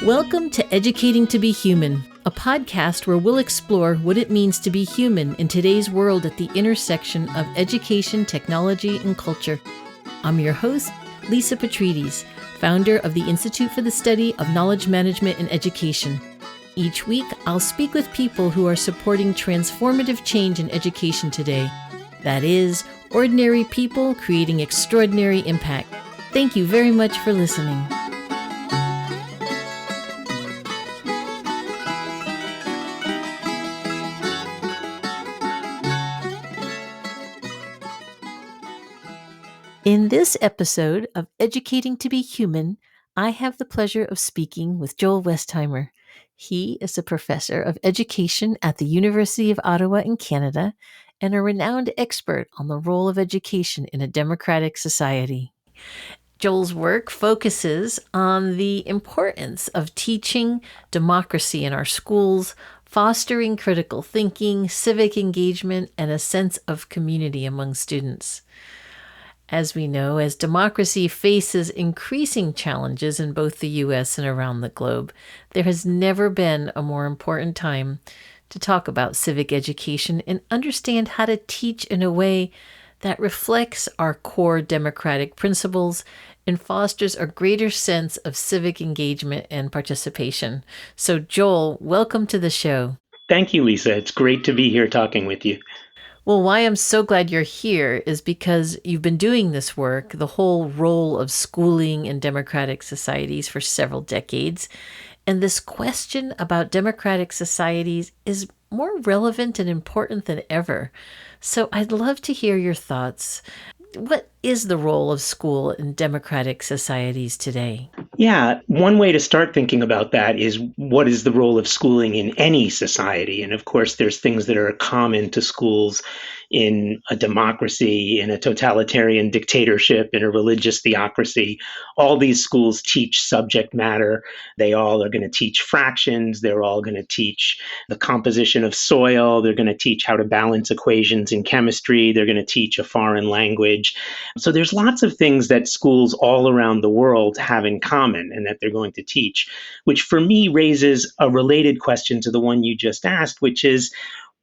Welcome to Educating to be Human, a podcast where we'll explore what it means to be human in today's world at the intersection of education, technology, and culture. I'm your host, Lisa Petrides, founder of the Institute for the Study of Knowledge Management and Education. Each week, I'll speak with people who are supporting transformative change in education today. That is, ordinary people creating extraordinary impact. Thank you very much for listening. In this episode of Educating to be Human, I have the pleasure of speaking with Joel Westheimer. He is a professor of education at the University of Ottawa in Canada and a renowned expert on the role of education in a democratic society. Joel's work focuses on the importance of teaching democracy in our schools, fostering critical thinking, civic engagement, and a sense of community among students. As we know, as democracy faces increasing challenges in both the U.S. and around the globe, there has never been a more important time to talk about civic education and understand how to teach in a way that reflects our core democratic principles and fosters a greater sense of civic engagement and participation. So, Joel, welcome to the show. Thank you, Lisa. It's great to be here talking with you. Well, why I'm so glad you're here is because you've been doing this work, the whole role of schooling in democratic societies for several decades. And this question about democratic societies is more relevant and important than ever. So I'd love to hear your thoughts. What is the role of school in democratic societies today? Yeah, one way to start thinking about that is what is the role of schooling in any society? And of course, there's things that are common to schools in a democracy, in a totalitarian dictatorship, in a religious theocracy. All these schools teach subject matter. They all are going to teach fractions. They're all going to teach the composition of soil. They're going to teach how to balance equations in chemistry. They're going to teach a foreign language. So there's lots of things that schools all around the world have in common and that they're going to teach, which for me raises a related question to the one you just asked, which is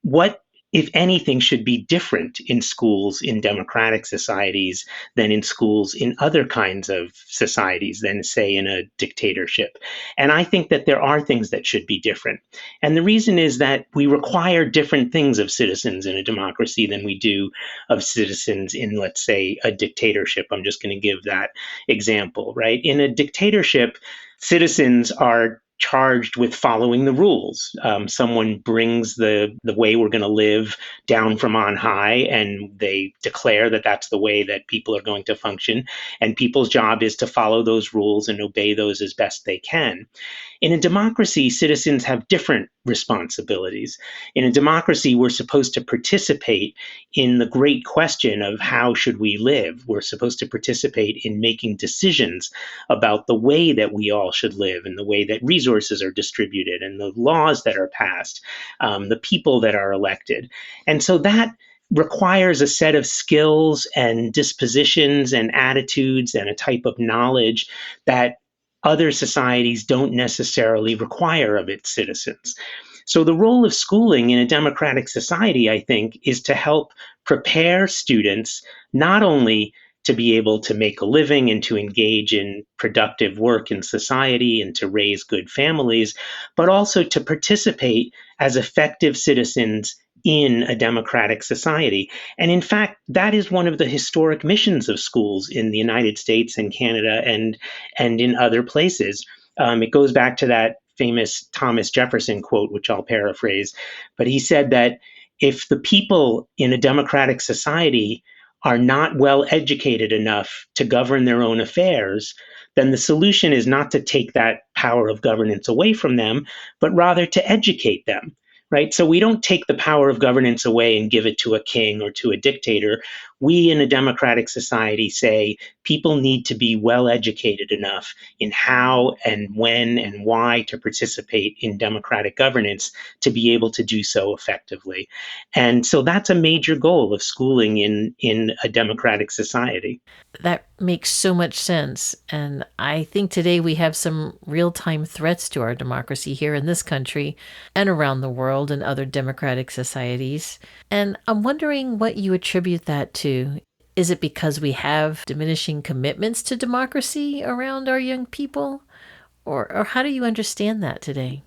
what, if anything, should be different in schools in democratic societies than in schools in other kinds of societies than, say, in a dictatorship. And I think that there are things that should be different. And the reason is that we require different things of citizens in a democracy than we do of citizens in, let's say, a dictatorship. I'm just going to give that example, right? In a dictatorship, citizens are charged with following the rules. Someone brings the way we're going to live down from on high, and they declare that that's the way that people are going to function. And people's job is to follow those rules and obey those as best they can. In a democracy, citizens have different responsibilities. In a democracy, we're supposed to participate in the great question of how should we live. We're supposed to participate in making decisions about the way that we all should live and the way that resources are distributed and the laws that are passed, the people that are elected. And so that requires a set of skills and dispositions and attitudes and a type of knowledge that other societies don't necessarily require of its citizens. So the role of schooling in a democratic society, I think, is to help prepare students not only to be able to make a living and to engage in productive work in society and to raise good families, but also to participate as effective citizens in a democratic society. And in fact, that is one of the historic missions of schools in the United States and Canada and in other places. It goes back to that famous Thomas Jefferson quote, which I'll paraphrase. But he said that if the people in a democratic society are not well educated enough to govern their own affairs, then the solution is not to take that power of governance away from them, but rather to educate them. right? So we don't take the power of governance away and give it to a king or to a dictator. We in a democratic society say people need to be well educated enough in how and when and why to participate in democratic governance to be able to do so effectively. And so that's a major goal of schooling in a democratic society. That makes so much sense. And I think today we have some real time threats to our democracy here in this country and around the world and other democratic societies. And I'm wondering what you attribute that to. Is it because we have diminishing commitments to democracy around our young people? Or how do you understand that today?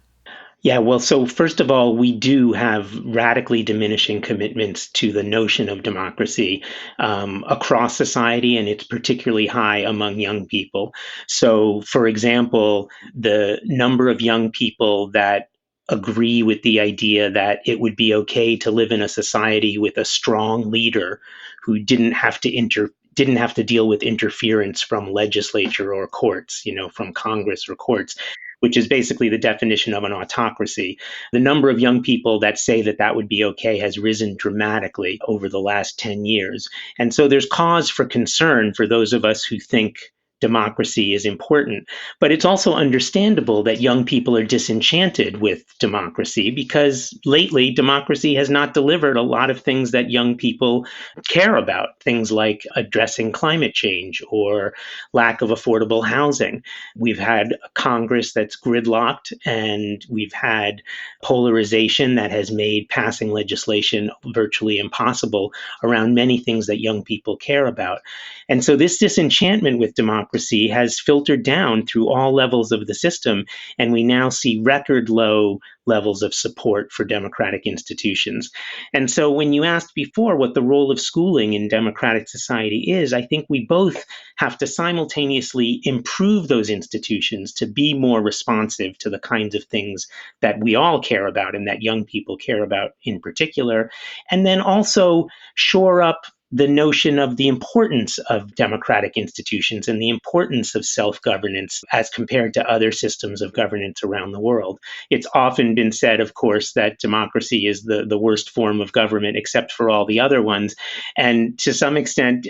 Yeah, well, so first of all, we do have radically diminishing commitments to the notion of democracy across society, and it's particularly high among young people. So, for example, the number of young people that agree with the idea that it would be okay to live in a society with a strong leader who didn't have to deal with interference from legislature or courts, from Congress or courts, which is basically the definition of an autocracy. The number of young people that say that that would be okay has risen dramatically over the last 10 years. And so there's cause for concern for those of us who think democracy is important. But it's also understandable that young people are disenchanted with democracy because lately democracy has not delivered a lot of things that young people care about, things like addressing climate change or lack of affordable housing. We've had a Congress that's gridlocked, and we've had polarization that has made passing legislation virtually impossible around many things that young people care about. And so this disenchantment with democracy has filtered down through all levels of the system, and we now see record low levels of support for democratic institutions. And so when you asked before what the role of schooling in democratic society is, I think we both have to simultaneously improve those institutions to be more responsive to the kinds of things that we all care about and that young people care about in particular, and then also shore up the notion of the importance of democratic institutions and the importance of self governance as compared to other systems of governance around the world. It's often been said, of course, that democracy is the worst form of government except for all the other ones. And to some extent,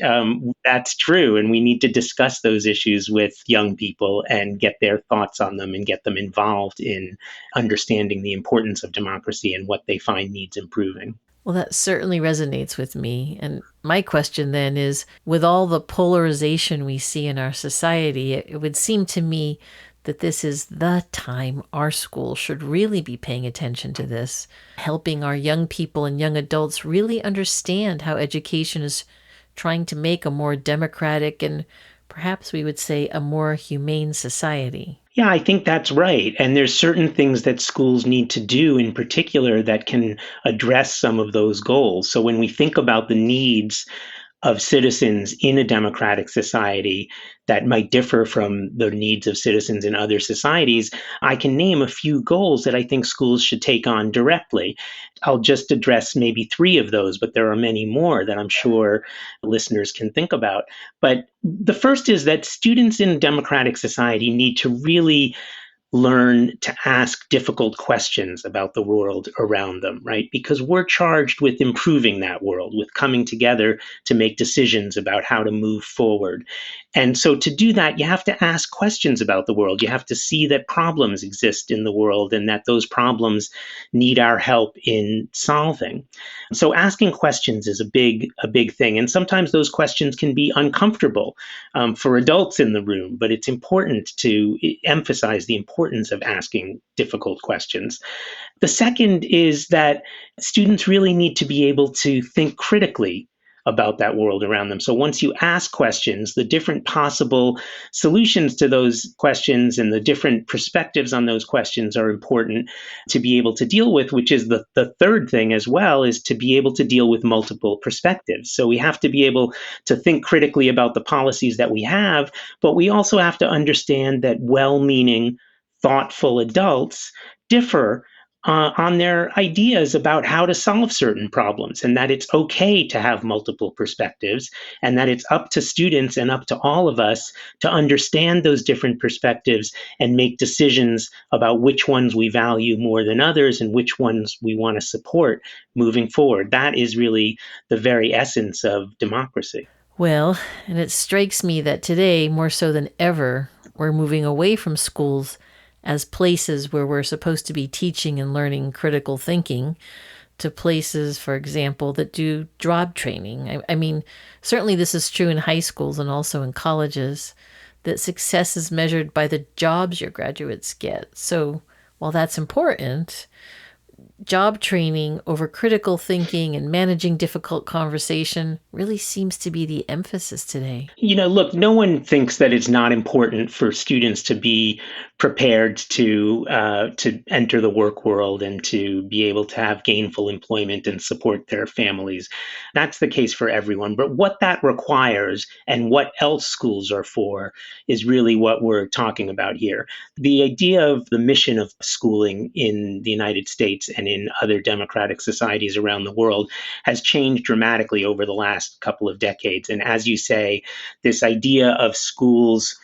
that's true. And we need to discuss those issues with young people and get their thoughts on them and get them involved in understanding the importance of democracy and what they find needs improving. Well, that certainly resonates with me. And my question then is, with all the polarization we see in our society, it would seem to me that this is the time our school should really be paying attention to this, helping our young people and young adults really understand how education is trying to make a more democratic and perhaps we would say a more humane society. Yeah, I think that's right. And there's certain things that schools need to do in particular that can address some of those goals. So when we think about the needs of citizens in a democratic society that might differ from the needs of citizens in other societies, I can name a few goals that I think schools should take on directly. I'll just address maybe three of those, but there are many more that I'm sure listeners can think about. But the first is that students in a democratic society need to really learn to ask difficult questions about the world around them, right? Because we're charged with improving that world, with coming together to make decisions about how to move forward. And so to do that, you have to ask questions about the world. You have to see that problems exist in the world and that those problems need our help in solving. So asking questions is a big thing. And sometimes those questions can be uncomfortable for adults in the room, but it's important to emphasize the importance of asking difficult questions. The second is that students really need to be able to think critically about that world around them. So once you ask questions, the different possible solutions to those questions and the different perspectives on those questions are important to be able to deal with, which is the third thing as well, is to be able to deal with multiple perspectives. So we have to be able to think critically about the policies that we have, but we also have to understand that well-meaning, thoughtful adults differ on their ideas about how to solve certain problems, and that it's okay to have multiple perspectives, and that it's up to students and up to all of us to understand those different perspectives and make decisions about which ones we value more than others and which ones we want to support moving forward. That is really the very essence of democracy. Well, and it strikes me that today, more so than ever, we're moving away from schools as places where we're supposed to be teaching and learning critical thinking to places, for example, that do job training. I mean, certainly this is true in high schools and also in colleges, that success is measured by the jobs your graduates get. So while that's important, job training over critical thinking and managing difficult conversation really seems to be the emphasis today. Look, no one thinks that it's not important for students to be prepared to enter the work world and to be able to have gainful employment and support their families. That's the case for everyone. But what that requires and what else schools are for is really what we're talking about here. The idea of the mission of schooling in the United States and in other democratic societies around the world has changed dramatically over the last couple of decades. And as you say, this idea of schools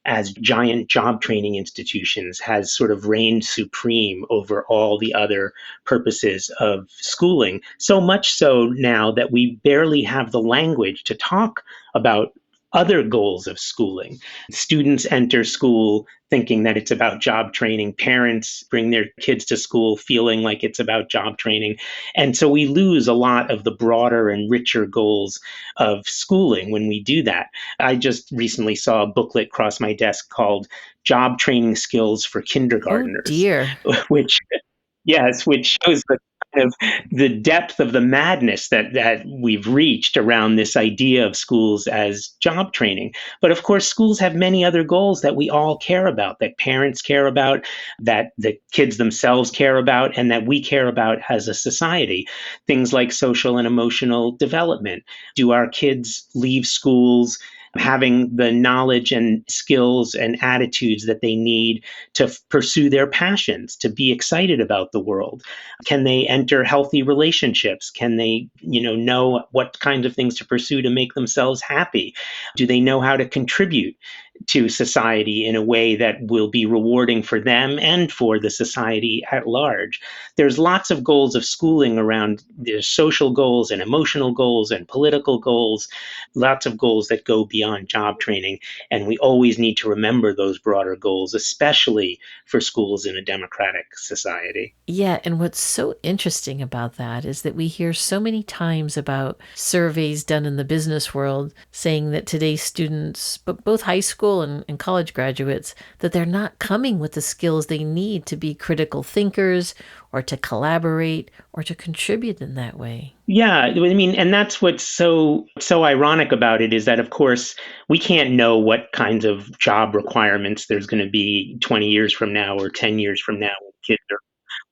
as giant job training institutions has sort of reigned supreme over all the other purposes of schooling. So much so now that we barely have the language to talk about other goals of schooling. Students enter school thinking that it's about job training. Parents bring their kids to school feeling like it's about job training. And so we lose a lot of the broader and richer goals of schooling when we do that. I just recently saw a booklet cross my desk called Job Training Skills for Oh Kindergartners, dear. which Yes, which shows the kind of the depth of the madness that we've reached around this idea of schools as job training. But of course, schools have many other goals that we all care about, that parents care about, that the kids themselves care about, and that we care about as a society. Things like social and emotional development. Do our kids leave schools having the knowledge and skills and attitudes that they need to pursue their passions, to be excited about the world? Can they enter healthy relationships? Can they, know what kinds of things to pursue to make themselves happy? Do they know how to contribute to society in a way that will be rewarding for them and for the society at large? There's lots of goals of schooling around there's social goals and emotional goals and political goals, lots of goals that go beyond job training. And we always need to remember those broader goals, especially for schools in a democratic society. Yeah, and what's so interesting about that is that we hear so many times about surveys done in the business world saying that today's students, but both high school and college graduates, that they're not coming with the skills they need to be critical thinkers or to collaborate or to contribute in that way. Yeah, I mean, and that's what's so ironic about it is that, of course, we can't know what kinds of job requirements there's going to be 20 years from now or 10 years from now when kids are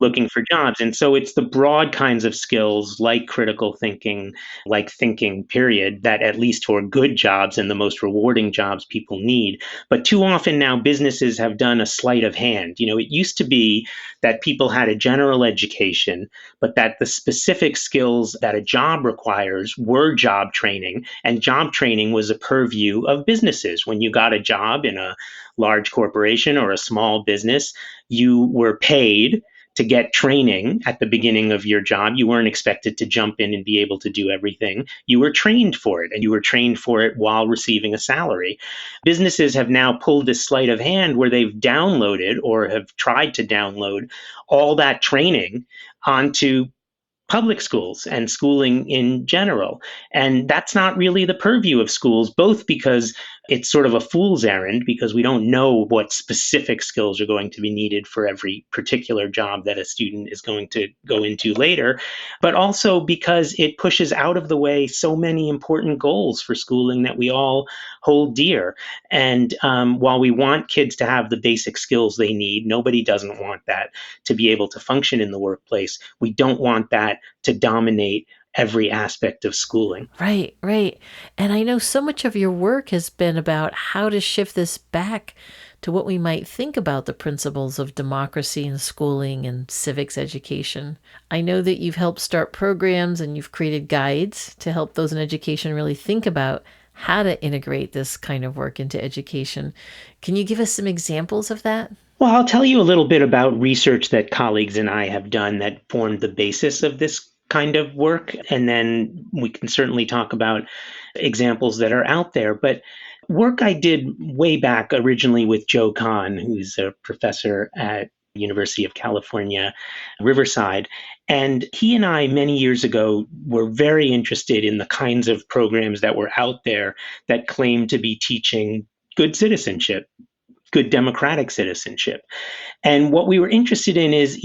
looking for jobs. And so it's the broad kinds of skills like critical thinking, like thinking, period, that at least for good jobs and the most rewarding jobs people need. But too often now businesses have done a sleight of hand. It used to be that people had a general education, but that the specific skills that a job requires were job training, and job training was a purview of businesses. When you got a job in a large corporation or a small business, you were paid to get training at the beginning of your job. You weren't expected to jump in and be able to do everything. You were trained for it, and you were trained for it while receiving a salary. Businesses have now pulled this sleight of hand where they've downloaded or have tried to download all that training onto public schools and schooling in general. And that's not really the purview of schools, both because it's sort of a fool's errand because we don't know what specific skills are going to be needed for every particular job that a student is going to go into later, but also because it pushes out of the way so many important goals for schooling that we all hold dear. And while we want kids to have the basic skills they need, nobody doesn't want that to be able to function in the workplace. We don't want that to dominate every aspect of schooling. Right, right. And I know so much of your work has been about how to shift this back to what we might think about the principles of democracy in schooling and civics education. I know that you've helped start programs and you've created guides to help those in education really think about how to integrate this kind of work into education. Can you give us some examples of that? Well, I'll tell you a little bit about research that colleagues and I have done that formed the basis of this kind of work. And then we can certainly talk about examples that are out there. But work I did way back originally with Joe Kahn, who's a professor at University of California, Riverside. And he and I, many years ago, were very interested in the kinds of programs that were out there that claimed to be teaching good citizenship, good democratic citizenship. And what we were interested in is,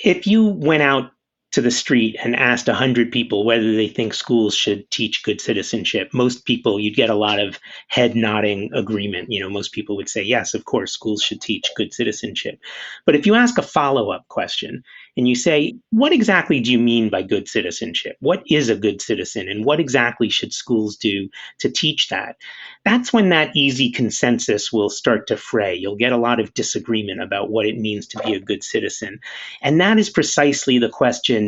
if you went out to the street and asked 100 people whether they think schools should teach good citizenship, most people, you'd get a lot of head nodding agreement. Most people would say, yes, of course, schools should teach good citizenship. But if you ask a follow up question and you say, what exactly do you mean by good citizenship? What is a good citizen? And what exactly should schools do to teach that? That's when that easy consensus will start to fray. You'll get a lot of disagreement about what it means to be a good citizen. And that is precisely the question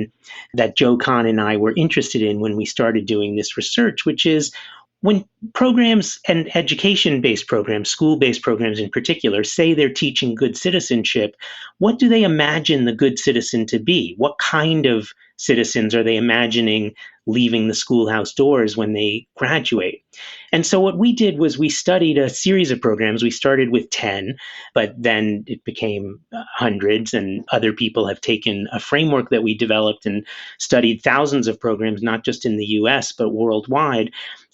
that Joe Kahn and I were interested in when we started doing this research, which is when programs and education-based programs, school-based programs in particular, say they're teaching good citizenship, what do they imagine the good citizen to be? What kind of citizens are they imagining leaving the schoolhouse doors when they graduate? And so what we did was we studied a series of programs. We started with 10, but then it became hundreds, and other people have taken a framework that we developed and studied thousands of programs, not just in the US, but worldwide.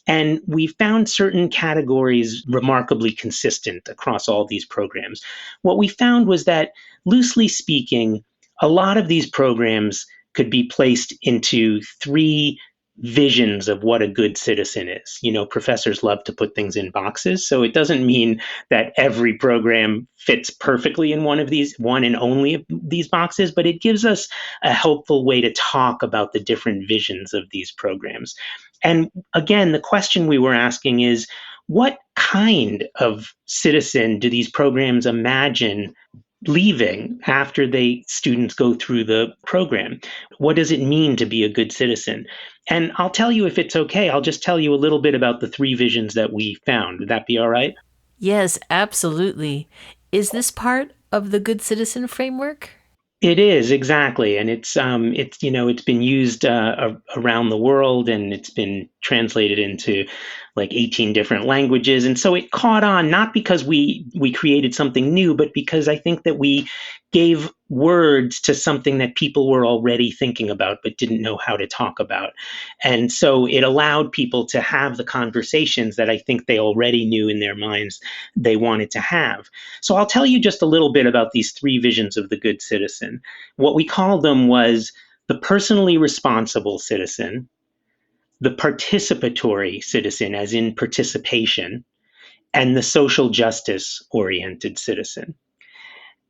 And we found certain categories remarkably consistent across all these programs. What we found was that, loosely speaking, a lot of these programs could be placed into three visions of what a good citizen is. Professors love to put things in boxes. So it doesn't mean that every program fits perfectly in one and only of these boxes, but it gives us a helpful way to talk about the different visions of these programs. And again, the question we were asking is, what kind of citizen do these programs imagine leaving after students go through the program? What does it mean to be a good citizen? And I'll tell you, if it's okay, I'll just tell you a little bit about the three visions that we found. Would that be all right? Yes, absolutely. Is this part of the Good Citizen framework? It is, exactly, and it's been used around the world, and it's been translated into like 18 different languages, and so it caught on, not because we created something new, but because I think that we gave words to something that people were already thinking about but didn't know how to talk about. And so it allowed people to have the conversations that I think they already knew in their minds they wanted to have. So I'll tell you just a little bit about these three visions of the good citizen. What we called them was the personally responsible citizen, the participatory citizen, as in participation, and the social justice oriented citizen.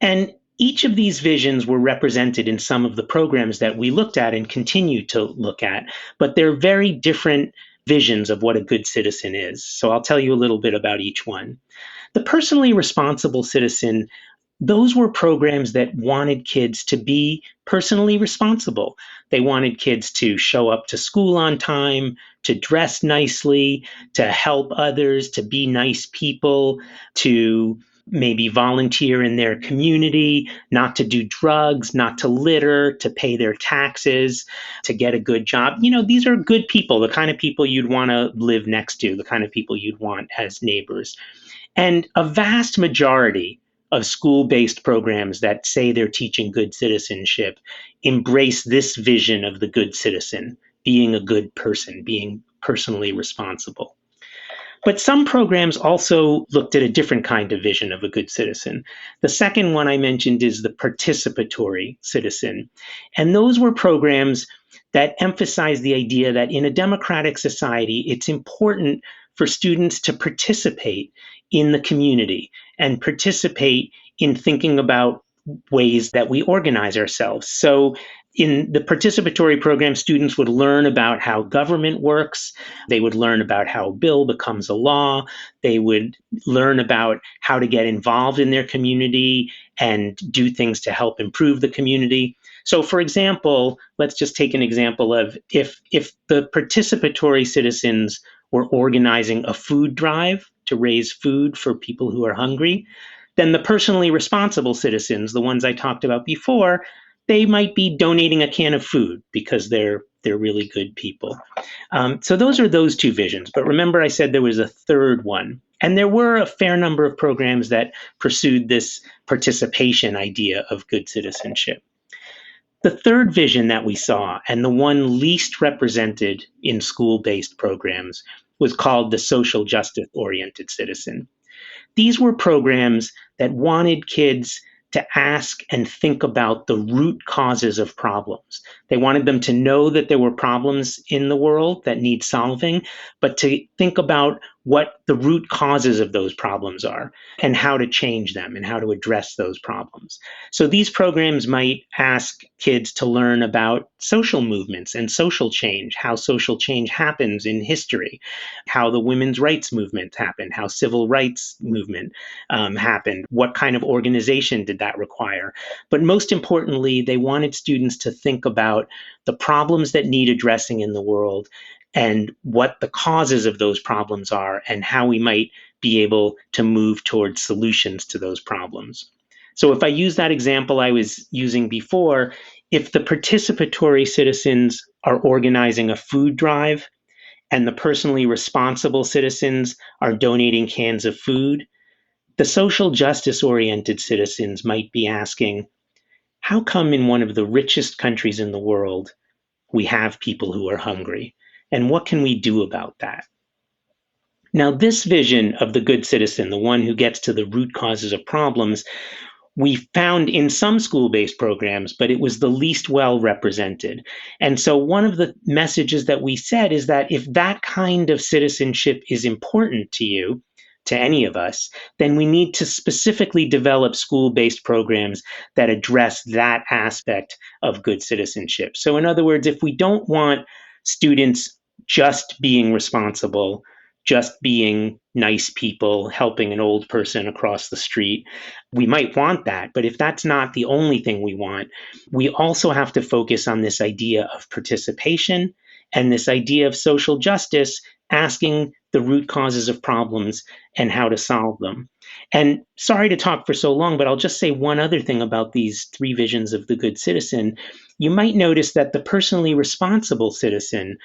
And each of these visions were represented in some of the programs that we looked at and continue to look at, but they're very different visions of what a good citizen is. So I'll tell you a little bit about each one. The personally responsible citizen, those were programs that wanted kids to be personally responsible. They wanted kids to show up to school on time, to dress nicely, to help others, to be nice people, to maybe volunteer in their community, not to do drugs, not to litter, to pay their taxes, to get a good job. These are good people, the kind of people you'd want to live next to, the kind of people you'd want as neighbors. And a vast majority of school-based programs that say they're teaching good citizenship embrace this vision of the good citizen, being a good person, being personally responsible. But some programs also looked at a different kind of vision of a good citizen. The second one I mentioned is the participatory citizen. And those were programs that emphasize the idea that in a democratic society, it's important for students to participate in the community and participate in thinking about ways that we organize ourselves. So In the participatory program, students would learn about how government works. They would learn about how a bill becomes a law. They would learn about how to get involved in their community and do things to help improve the community. So, for example, let's just take an example of if the participatory citizens were organizing a food drive to raise food for people who are hungry, then the personally responsible citizens, the ones I talked about before, they might be donating a can of food because they're really good people. So those are those two visions. But remember, I said there was a third one, and there were a fair number of programs that pursued this participation idea of good citizenship. The third vision that we saw, and the one least represented in school-based programs, was called the social justice oriented citizen. These were programs that wanted kids to ask and think about the root causes of problems. They wanted them to know that there were problems in the world that need solving, but to think about what the root causes of those problems are and how to change them and how to address those problems. So these programs might ask kids to learn about social movements and social change, how social change happens in history, how the women's rights movement happened, how civil rights movement happened, what kind of organization did that require. But most importantly, they wanted students to think about the problems that need addressing in the world and what the causes of those problems are and how we might be able to move towards solutions to those problems. So if I use that example I was using before, if the participatory citizens are organizing a food drive and the personally responsible citizens are donating cans of food, the social justice oriented citizens might be asking, how come in one of the richest countries in the world we have people who are hungry? And what can we do about that? Now, this vision of the good citizen, the one who gets to the root causes of problems, we found in some school-based programs, but it was the least well represented. And so one of the messages that we said is that if that kind of citizenship is important to you, to any of us, then we need to specifically develop school-based programs that address that aspect of good citizenship. So in other words, if we don't want students just being responsible, just being nice people, helping an old person across the street, we might want that. But if that's not the only thing we want, we also have to focus on this idea of participation and this idea of social justice, asking the root causes of problems and how to solve them. And sorry to talk for so long, but I'll just say one other thing about these three visions of the good citizen. You might notice that the personally responsible citizen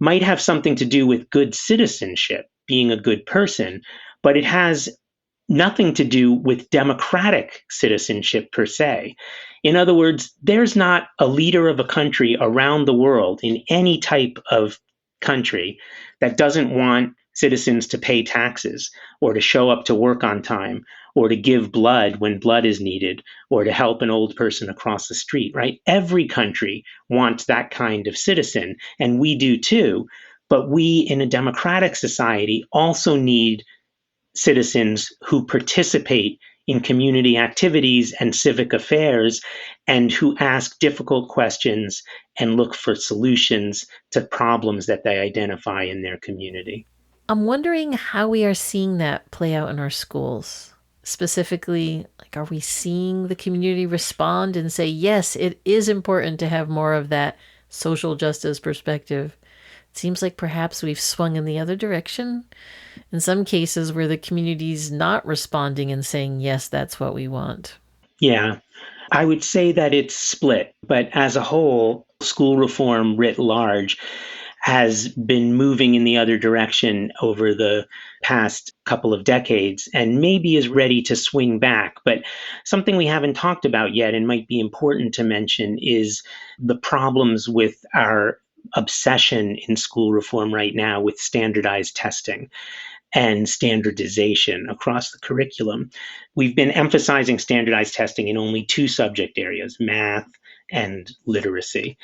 might have something to do with good citizenship, being a good person, but it has nothing to do with democratic citizenship per se. In other words, there's not a leader of a country around the world in any type of country that doesn't want citizens to pay taxes or to show up to work on time or to give blood when blood is needed or to help an old person across the street, right? Every country wants that kind of citizen, and we do too. But we in a democratic society also need citizens who participate in community activities and civic affairs and who ask difficult questions and look for solutions to problems that they identify in their community. I'm wondering how we are seeing that play out in our schools. Specifically, like, are we seeing the community respond and say, yes, it is important to have more of that social justice perspective? It seems like perhaps we've swung in the other direction in some cases where the community's not responding and saying, yes, that's what we want. Yeah, I would say that it's split, but as a whole, school reform writ large has been moving in the other direction over the past couple of decades and maybe is ready to swing back. But something we haven't talked about yet and might be important to mention is the problems with our obsession in school reform right now with standardized testing and standardization across the curriculum. We've been emphasizing standardized testing in only two subject areas, math and literacy.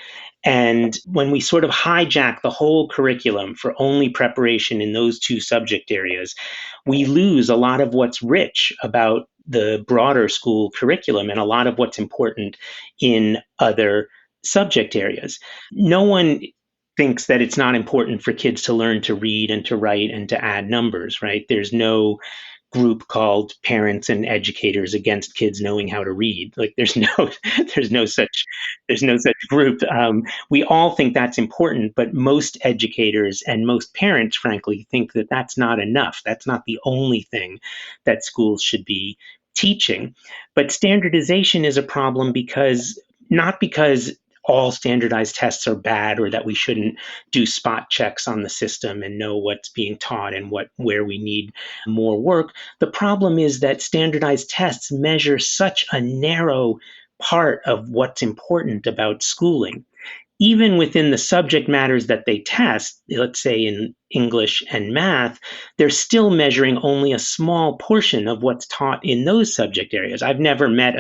And when we sort of hijack the whole curriculum for only preparation in those two subject areas, we lose a lot of what's rich about the broader school curriculum and a lot of what's important in other subject areas. No one thinks that it's not important for kids to learn to read and to write and to add numbers, right? There's no group called Parents and Educators Against Kids Knowing How to Read. Like there's no such there's no such group. We all think that's important, but most educators and most parents, frankly, think that that's not enough. That's not the only thing that schools should be teaching. But standardization is a problem because not because all standardized tests are bad or that we shouldn't do spot checks on the system and know what's being taught and where we need more work. The problem is that standardized tests measure such a narrow part of what's important about schooling. Even within the subject matters that they test, let's say in English and math, they're still measuring only a small portion of what's taught in those subject areas. I've never met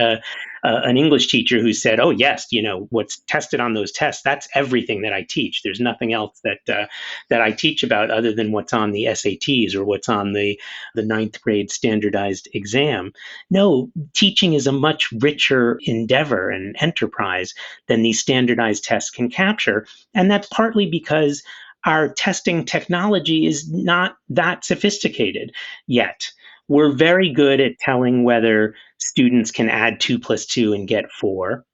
an English teacher who said, "Oh yes, what's tested on those tests, that's everything that I teach. There's nothing else that I teach about other than what's on the SATs or what's on the ninth grade standardized exam." No, teaching is a much richer endeavor and enterprise than these standardized tests can capture. And that's partly because our testing technology is not that sophisticated yet. We're very good at telling whether students can add 2 plus 2 and get 4.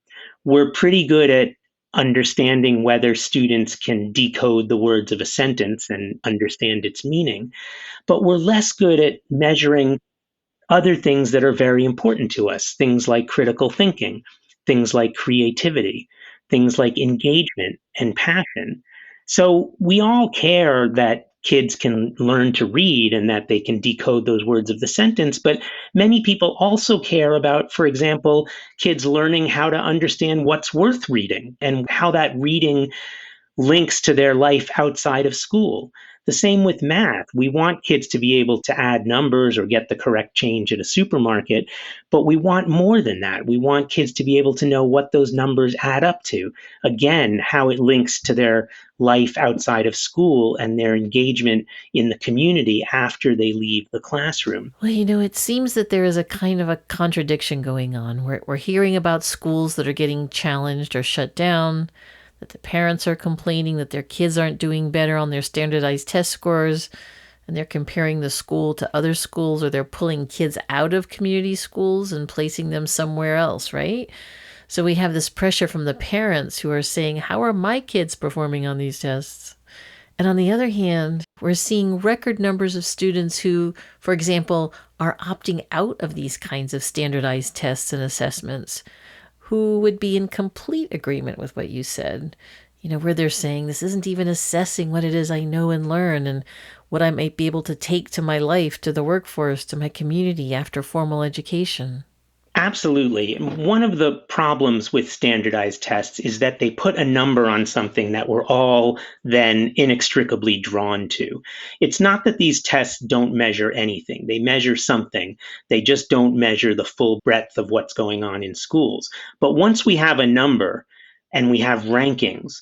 We're pretty good at understanding whether students can decode the words of a sentence and understand its meaning, but we're less good at measuring other things that are very important to us, things like critical thinking, things like creativity, things like engagement and passion. So we all care that kids can learn to read and that they can decode those words of the sentence, but many people also care about, for example, kids learning how to understand what's worth reading and how that reading links to their life outside of school. The same with math. We want kids to be able to add numbers or get the correct change at a supermarket, but we want more than that. We want kids to be able to know what those numbers add up to. Again, how it links to their life outside of school and their engagement in the community after they leave the classroom. Well, it seems that there is a kind of a contradiction going on. We're hearing about schools that are getting challenged or shut down, that the parents are complaining that their kids aren't doing better on their standardized test scores, and they're comparing the school to other schools, or they're pulling kids out of community schools and placing them somewhere else, right? So we have this pressure from the parents who are saying, how are my kids performing on these tests? And on the other hand, we're seeing record numbers of students who, for example, are opting out of these kinds of standardized tests and assessments, who would be in complete agreement with what you said, where they're saying this isn't even assessing what it is I know and learn and what I might be able to take to my life, to the workforce, to my community after formal education. Absolutely. One of the problems with standardized tests is that they put a number on something that we're all then inextricably drawn to. It's not that these tests don't measure anything, they measure something. They just don't measure the full breadth of what's going on in schools. But once we have a number, and we have rankings.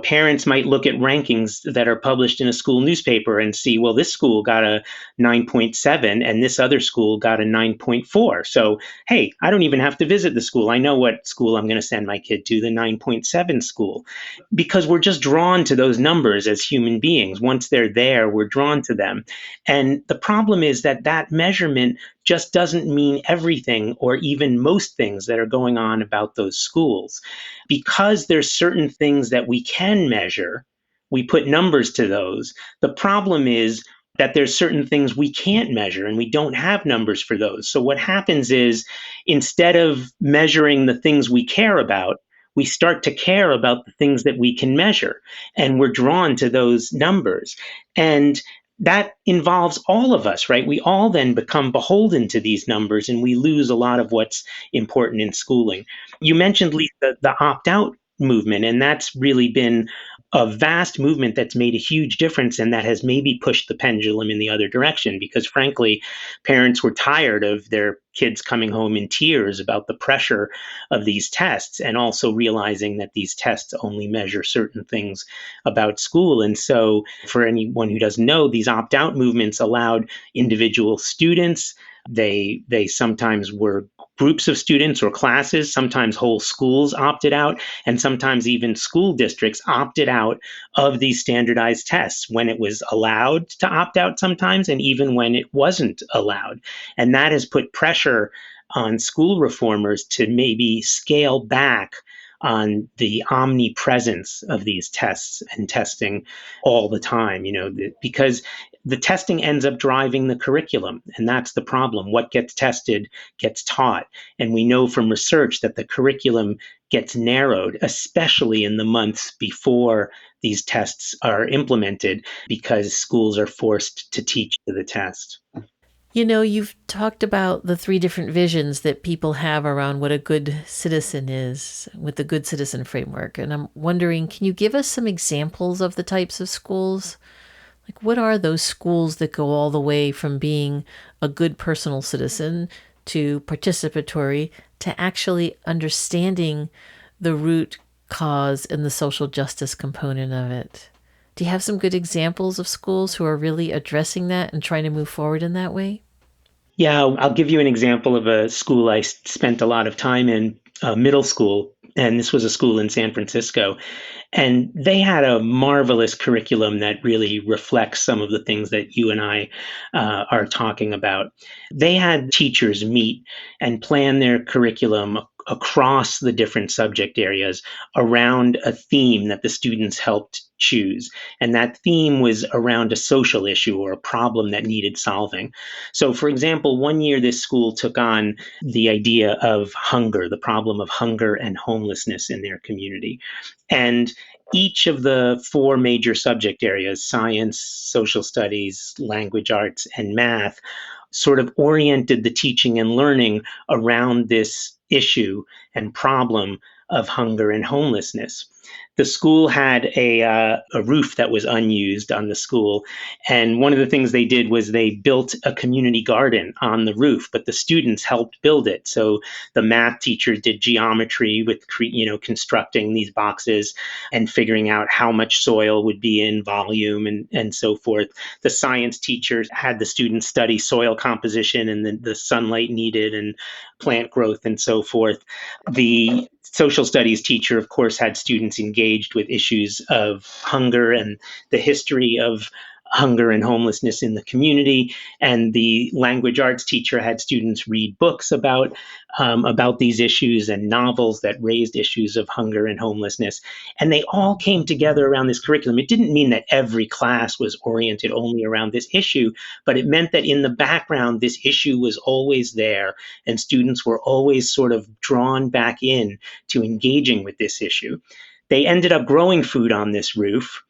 Parents might look at rankings that are published in a school newspaper and see, well, this school got a 9.7 and this other school got a 9.4. So, hey, I don't even have to visit the school. I know what school I'm going to send my kid to, the 9.7 school, because we're just drawn to those numbers as human beings. Once they're there, we're drawn to them. And the problem is that that measurement just doesn't mean everything or even most things that are going on about those schools. Because there's certain things that we can measure, we put numbers to those. The problem is that there's certain things we can't measure and we don't have numbers for those. So what happens is instead of measuring the things we care about, we start to care about the things that we can measure and we're drawn to those numbers. And that involves all of us, right? We all then become beholden to these numbers and we lose a lot of what's important in schooling. You mentioned, Lisa, the opt out movement, and that's really been a vast movement that's made a huge difference and that has maybe pushed the pendulum in the other direction because, frankly, parents were tired of their kids coming home in tears about the pressure of these tests, and also realizing that these tests only measure certain things about school. And so, for anyone who doesn't know, these opt out movements allowed individual students. They sometimes were groups of students or classes, sometimes whole schools opted out, and sometimes even school districts opted out of these standardized tests when it was allowed to opt out sometimes, and even when it wasn't allowed. And that has put pressure on school reformers to maybe scale back on the omnipresence of these tests and testing all the time, because the testing ends up driving the curriculum. And that's the problem. What gets tested gets taught. And we know from research that the curriculum gets narrowed, especially in the months before these tests are implemented, because schools are forced to teach to the test. You've talked about the three different visions that people have around what a good citizen is with the good citizen framework. And I'm wondering, can you give us some examples of the types of schools? Like, what are those schools that go all the way from being a good personal citizen to participatory to actually understanding the root cause and the social justice component of it? Do you have some good examples of schools who are really addressing that and trying to move forward in that way? Yeah, I'll give you an example of a school I spent a lot of time in, middle school. And this was a school in San Francisco. And they had a marvelous curriculum that really reflects some of the things that you and I are talking about. They had teachers meet and plan their curriculum across the different subject areas around a theme that the students helped choose. And that theme was around a social issue or a problem that needed solving. So, for example, one year this school took on the idea of hunger, the problem of hunger and homelessness in their community. And each of the four major subject areas, science, social studies, language arts, and math, sort of oriented the teaching and learning around this issue and problem of hunger and homelessness. The school had a roof that was unused on the school. And one of the things they did was they built a community garden on the roof, but the students helped build it. So the math teachers did geometry with, constructing these boxes and figuring out how much soil would be in volume and so forth. The science teachers had the students study soil composition and the sunlight needed and plant growth and so forth. The social studies teacher, of course, had students engaged with issues of hunger and the history of hunger and homelessness in the community. And the language arts teacher had students read books about these issues and novels that raised issues of hunger and homelessness. And they all came together around this curriculum. It didn't mean that every class was oriented only around this issue, but it meant that in the background, this issue was always there, and students were always sort of drawn back in to engaging with this issue. They ended up growing food on this roof.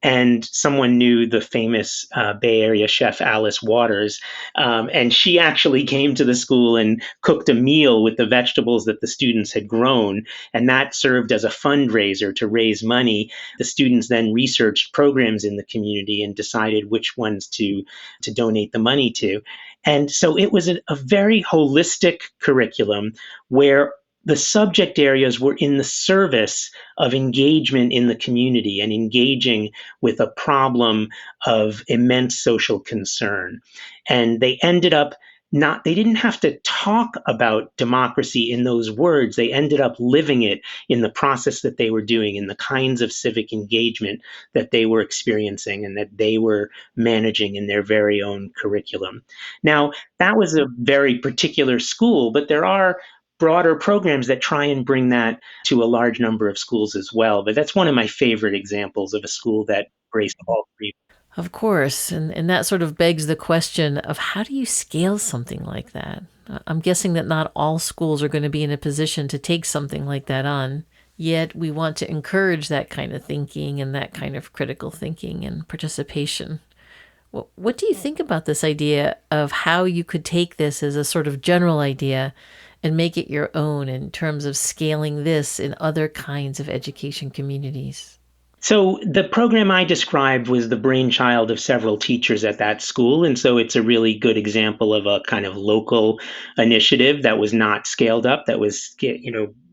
And someone knew the famous Bay Area chef Alice Waters, and she actually came to the school and cooked a meal with the vegetables that the students had grown, and that served as a fundraiser to raise money. The students then researched programs in the community and decided which ones to donate the money to. And so it was a very holistic curriculum where the subject areas were in the service of engagement in the community and engaging with a problem of immense social concern. And they ended up they didn't have to talk about democracy in those words. They ended up living it in the process that they were doing, in the kinds of civic engagement that they were experiencing and that they were managing in their very own curriculum. Now, that was a very particular school, but there are broader programs that try and bring that to a large number of schools as well. But that's one of my favorite examples of a school that embraced all three. Of course. And that sort of begs the question of how do you scale something like that? I'm guessing that not all schools are going to be in a position to take something like that on. Yet we want to encourage that kind of thinking and that kind of critical thinking and participation. What do you think about this idea of how you could take this as a sort of general idea and make it your own in terms of scaling this in other kinds of education communities? So the program I described was the brainchild of several teachers at that school. And so it's a really good example of a kind of local initiative that was not scaled up, that was,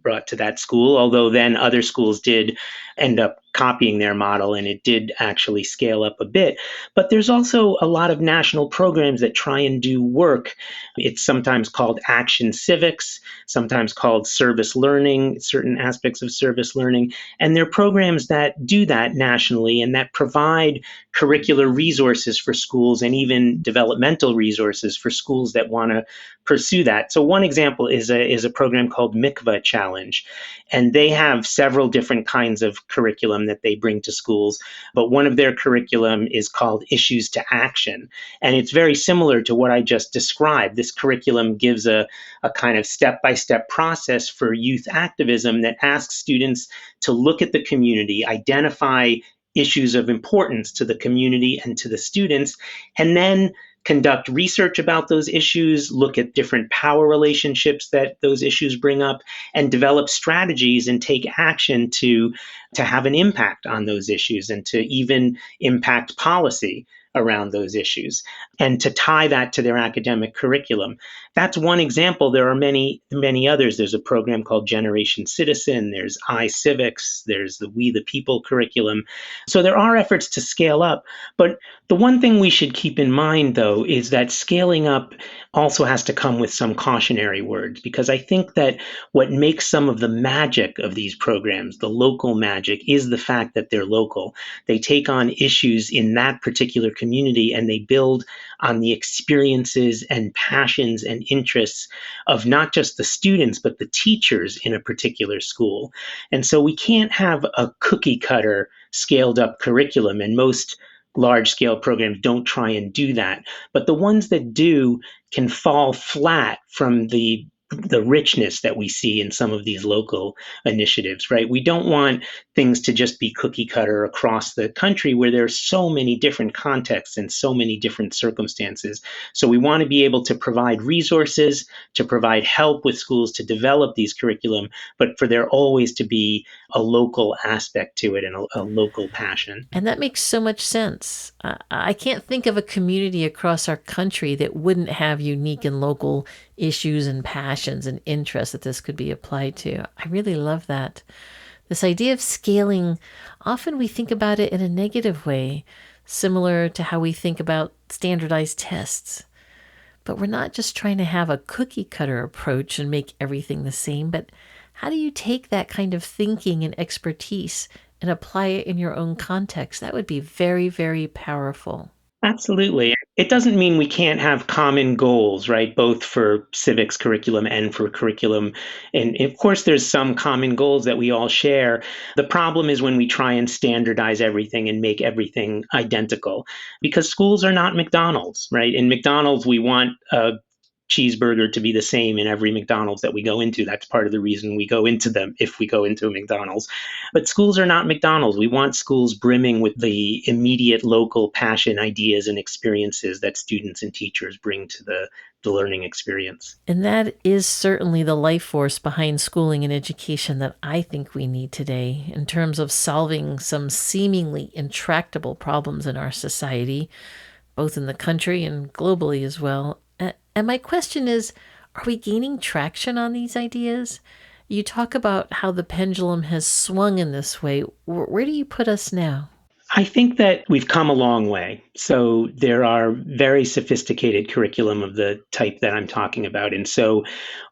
brought to that school. Although then other schools did end up copying their model and it did actually scale up a bit. But there's also a lot of national programs that try and do work. It's sometimes called action civics, sometimes called service learning, certain aspects of service learning. And there are programs that do that nationally and that provide curricular resources for schools and even developmental resources for schools that want to pursue that. So one example is a program called Mikva Challenge, and they have several different kinds of curriculum that they bring to schools. But one of their curriculum is called Issues to Action, and it's very similar to what I just described. This curriculum gives a kind of step-by-step process for youth activism that asks students to look at the community, identify issues of importance to the community and to the students, and then conduct research about those issues, look at different power relationships that those issues bring up, and develop strategies and take action to have an impact on those issues and to even impact policy around those issues and to tie that to their academic curriculum. That's one example. There are many, many others. There's a program called Generation Citizen, there's iCivics, there's the We the People curriculum. So there are efforts to scale up. But the one thing we should keep in mind, though, is that scaling up also has to come with some cautionary words, because I think that what makes some of the magic of these programs, the local magic, is the fact that they're local. They take on issues in that particular community and they build on the experiences and passions and interests of not just the students, but the teachers in a particular school. And so we can't have a cookie cutter scaled up curriculum, and most large scale programs don't try and do that. But the ones that do can fall flat from the richness that we see in some of these local initiatives, right? We don't want things to just be cookie cutter across the country where there's so many different contexts and so many different circumstances. So we want to be able to provide resources, to provide help with schools to develop these curriculum, but for there always to be a local aspect to it and a local passion. And that makes so much sense. I can't think of a community across our country that wouldn't have unique and local issues and passions and interests that this could be applied to. I really love that. This idea of scaling, often we think about it in a negative way, similar to how we think about standardized tests. But we're not just trying to have a cookie cutter approach and make everything the same, but how do you take that kind of thinking and expertise and apply it in your own context? That would be very, very powerful. Absolutely. It doesn't mean we can't have common goals, right? Both for civics curriculum and for curriculum. And of course, there's some common goals that we all share. The problem is when we try and standardize everything and make everything identical, because schools are not McDonald's, right? In McDonald's, we want a cheeseburger to be the same in every McDonald's that we go into. That's part of the reason we go into them if we go into a McDonald's. But schools are not McDonald's. We want schools brimming with the immediate local passion, ideas, and experiences that students and teachers bring to the learning experience. And that is certainly the life force behind schooling and education that I think we need today in terms of solving some seemingly intractable problems in our society, both in the country and globally as well. And my question is, are we gaining traction on these ideas? You talk about how the pendulum has swung in this way. Where do you put us now? I think that we've come a long way. So there are very sophisticated curriculum of the type that I'm talking about. And so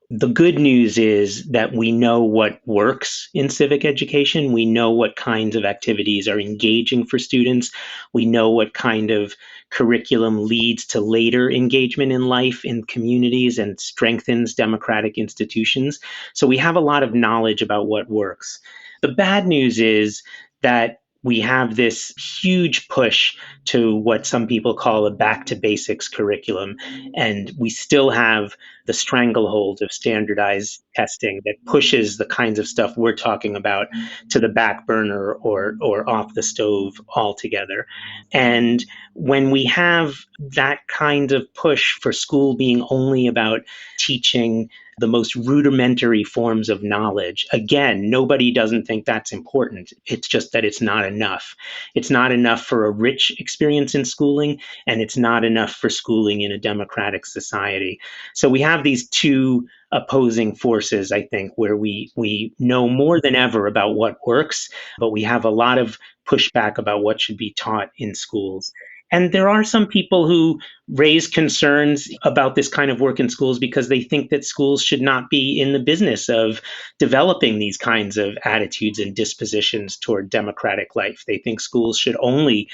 the good news is that we know what works in civic education. We know what kinds of activities are engaging for students. We know what kind of curriculum leads to later engagement in life in communities and strengthens democratic institutions. So we have a lot of knowledge about what works. The bad news is that we have this huge push to what some people call a back to basics curriculum. And we still have the stranglehold of standardized testing that pushes the kinds of stuff we're talking about to the back burner or off the stove altogether. And when we have that kind of push for school being only about teaching the most rudimentary forms of knowledge. Again, nobody doesn't think that's important. It's just that it's not enough. It's not enough for a rich experience in schooling, and it's not enough for schooling in a democratic society. So we have these two opposing forces, I think, where we know more than ever about what works, but we have a lot of pushback about what should be taught in schools. And there are some people who raise concerns about this kind of work in schools because they think that schools should not be in the business of developing these kinds of attitudes and dispositions toward democratic life. They think schools should only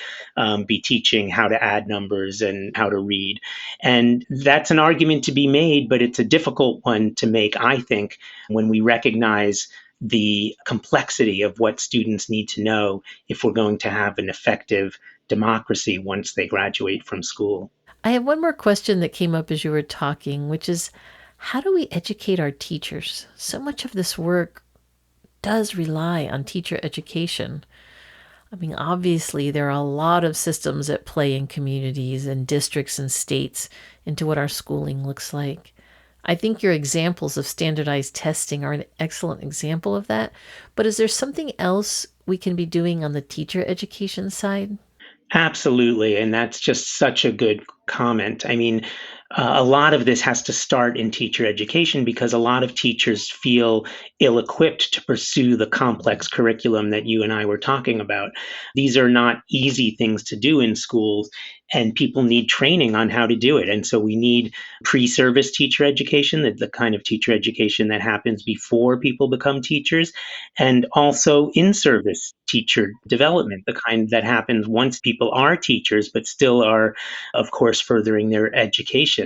be teaching how to add numbers and how to read. And that's an argument to be made, but it's a difficult one to make, I think, when we recognize the complexity of what students need to know if we're going to have an effective democracy once they graduate from school. I have one more question that came up as you were talking, which is how do we educate our teachers? So much of this work does rely on teacher education. I mean, obviously, there are a lot of systems at play in communities and districts and states into what our schooling looks like. I think your examples of standardized testing are an excellent example of that. But is there something else we can be doing on the teacher education side? Absolutely. And that's just such a good comment. I mean, a lot of this has to start in teacher education because a lot of teachers feel ill equipped to pursue the complex curriculum that you and I were talking about. These are not easy things to do in schools, and people need training on how to do it. And so we need pre service teacher education, the kind of teacher education that happens before people become teachers, and also in service teacher development, the kind that happens once people are teachers, but still are, of course, furthering their education.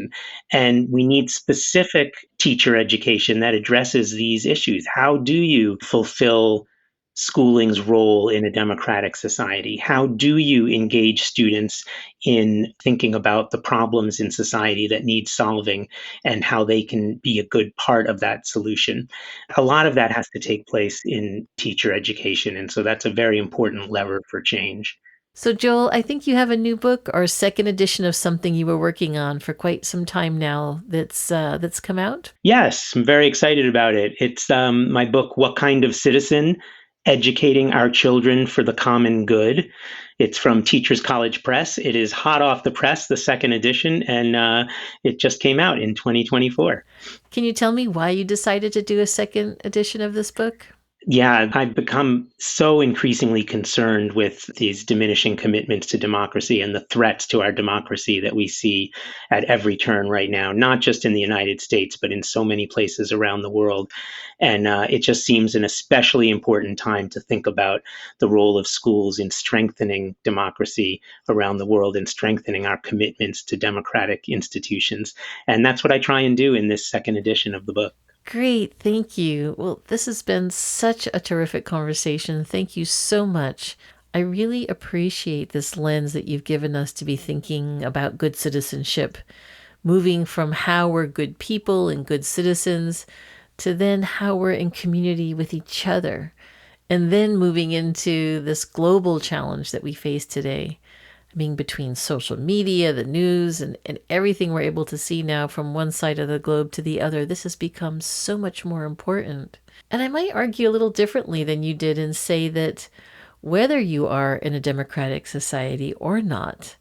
And we need specific teacher education that addresses these issues. How do you fulfill schooling's role in a democratic society? How do you engage students in thinking about the problems in society that need solving and how they can be a good part of that solution? A lot of that has to take place in teacher education. And so that's a very important lever for change. So, Joel, I think you have a new book or a second edition of something you were working on for quite some time now that's come out. Yes, I'm very excited about it. It's my book, What Kind of Citizen? Educating Our Children for the Common Good. It's from Teachers College Press. It is hot off the press, the second edition, and it just came out in 2024. Can you tell me why you decided to do a second edition of this book? Yeah, I've become so increasingly concerned with these diminishing commitments to democracy and the threats to our democracy that we see at every turn right now, not just in the United States, but in so many places around the world. And it just seems an especially important time to think about the role of schools in strengthening democracy around the world and strengthening our commitments to democratic institutions. And that's what I try and do in this second edition of the book. Great. Thank you. Well, this has been such a terrific conversation. Thank you so much. I really appreciate this lens that you've given us to be thinking about good citizenship, moving from how we're good people and good citizens to then how we're in community with each other, and then moving into this global challenge that we face today. Being between social media, the news, and everything we're able to see now from one side of the globe to the other, this has become so much more important. And I might argue a little differently than you did and say that whether you are in a democratic society or not,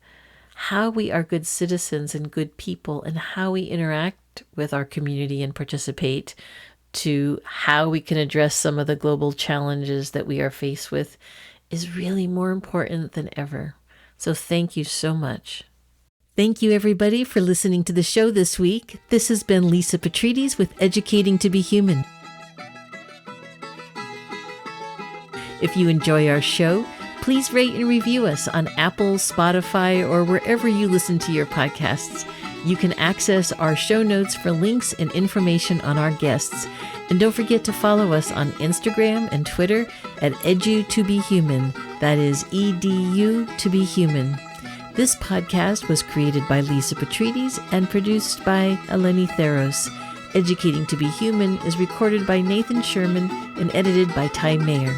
how we are good citizens and good people and how we interact with our community and participate to how we can address some of the global challenges that we are faced with is really more important than ever. So thank you so much. Thank you, everybody, for listening to the show this week. This has been Lisa Petrides with Educating to be Human. If you enjoy our show, please rate and review us on Apple, Spotify, or wherever you listen to your podcasts. You can access our show notes for links and information on our guests. And don't forget to follow us on Instagram and Twitter at edu2behuman. That is EDU to be human. This podcast was created by Lisa Petrides and produced by Eleni Theros. Educating to be Human is recorded by Nathan Sherman and edited by Ty Mayer.